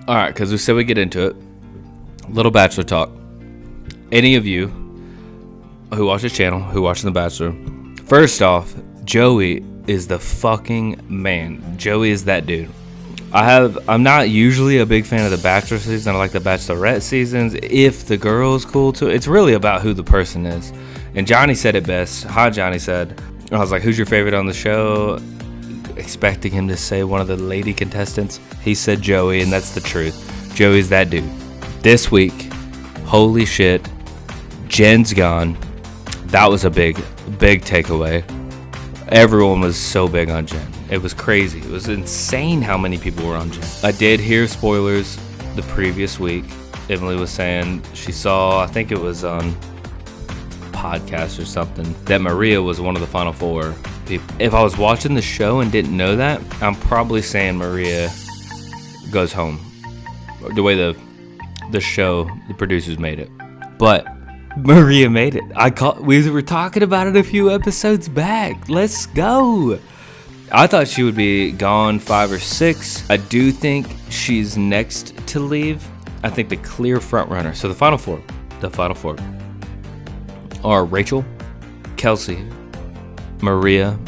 All right, because we said we get into it. Little Bachelor talk. Any of you who watch this channel, who watch The Bachelor, first off, Joey is the fucking man. Joey is that dude. I'm not usually a big fan of the Bachelor season. I like the Bachelorette seasons. If the girl's cool too, it's really about who the person is. And Johnny said it best. Hi, Johnny said. I was like, who's your favorite on the show? Expecting him to say one of the lady contestants. He said Joey, and that's the truth. Joey's that dude. This week, holy shit, Jen's gone. That was a big takeaway. Everyone was so big on Jen. It was crazy. It was insane how many people were on Jen. I did hear spoilers the previous week. Emily was saying she saw, I think it was on a podcast or something, that Maria was one of the final four people. If I was watching the show and didn't know that, I'm probably saying Maria goes home. The way the show, the producers made it. But Maria made it. We were talking about it a few episodes back. Let's go. I thought she would be gone 5 or 6. I do think she's next to leave. I think the clear front runner. So the final four are Rachel, Kelsey, Maria,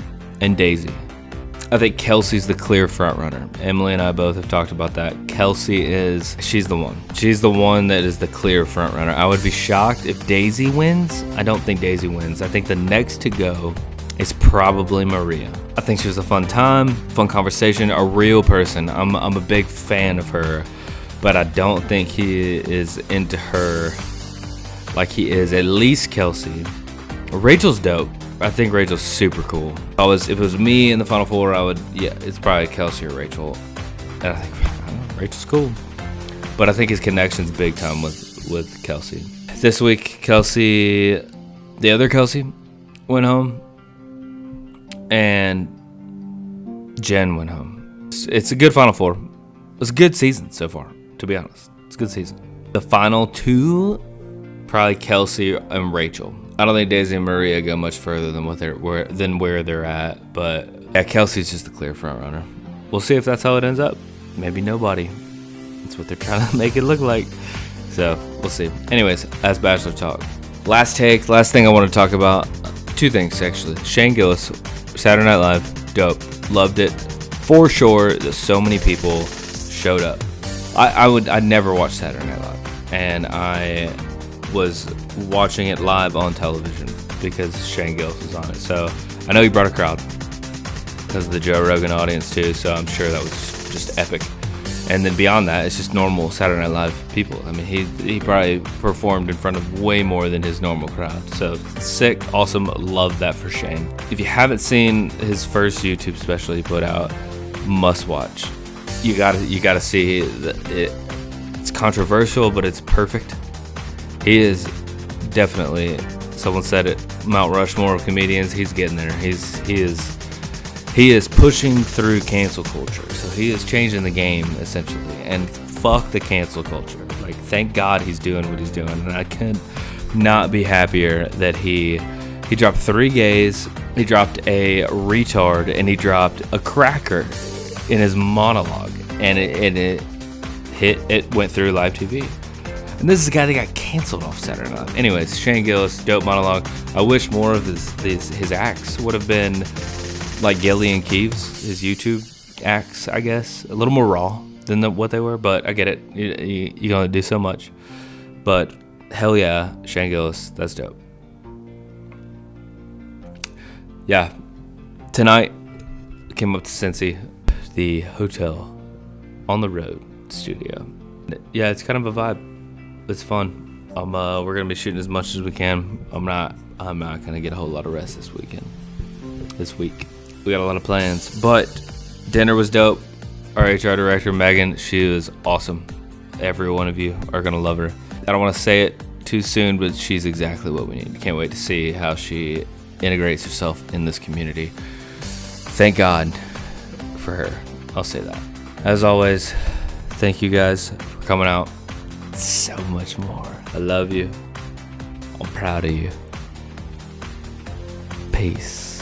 and Daisy. I think Kelsey's the clear front runner. Emily and I both have talked about that. She's the one. She's the one that is the clear front runner. I would be shocked if Daisy wins. I don't think Daisy wins. I think the next to go is probably Maria. I think she was a fun time, fun conversation, a real person. I'm a big fan of her, but I don't think he is into her like he is at least Kelsey. Rachel's dope. I think Rachel's super cool. If it was me in the final four, it's probably Kelsey or Rachel. And I think Rachel's cool. But I think his connection's big time with Kelsey. This week, the other Kelsey went home. And Jen went home. It's a good final four. It's a good season so far, to be honest. It's a good season. The final two, probably Kelsey and Rachel. I don't think Daisy and Maria go much further than where they're at, but yeah, Kelsey's just the clear front runner. We'll see if that's how it ends up. Maybe nobody. That's what they're trying to make it look like. So we'll see. Anyways, that's Bachelor talk. Last thing I want to talk about. 2 things actually. Shane Gillis, Saturday Night Live, dope. Loved it for sure. That so many people showed up. I'd never watch Saturday Night Live, and I was watching it live on television because Shane Gillis was on it. So I know he brought a crowd because of the Joe Rogan audience too. So I'm sure that was just epic. And then beyond that, it's just normal Saturday Night Live people. I mean, he probably performed in front of way more than his normal crowd. So sick, awesome, love that for Shane. If you haven't seen his first YouTube special he put out, must watch. You gotta see it. It's controversial, but it's perfect. He is definitely, someone said it, Mount Rushmore of comedians. He's getting there. He is pushing through cancel culture. So he is changing the game essentially. And fuck the cancel culture. Like, thank God he's doing what he's doing. And I could not be happier that he dropped 3 gays, he dropped a retard, and he dropped a cracker in his monologue. And it went through live TV. And this is a guy that got canceled off Saturday Night. Anyways, Shane Gillis, dope monologue. I wish more of his acts would have been like Gillian Keeves, his YouTube acts, I guess. A little more raw than what they were, but I get it. You can only do so much. But hell yeah, Shane Gillis, that's dope. Yeah, tonight I came up to Cincy, the hotel on the road studio. Yeah, it's kind of a vibe. It's fun. We're gonna be shooting as much as we can. I'm not gonna get a whole lot of rest this week. We got a lot of plans, but dinner was dope. Our HR director Megan, she was awesome. Every one of you are gonna love her. I don't want to say it too soon, but she's exactly what we need. Can't wait to see how she integrates herself in this community. Thank God for her. I'll say that. As always, thank you guys for coming out. So much more. I love you. I'm proud of you. Peace.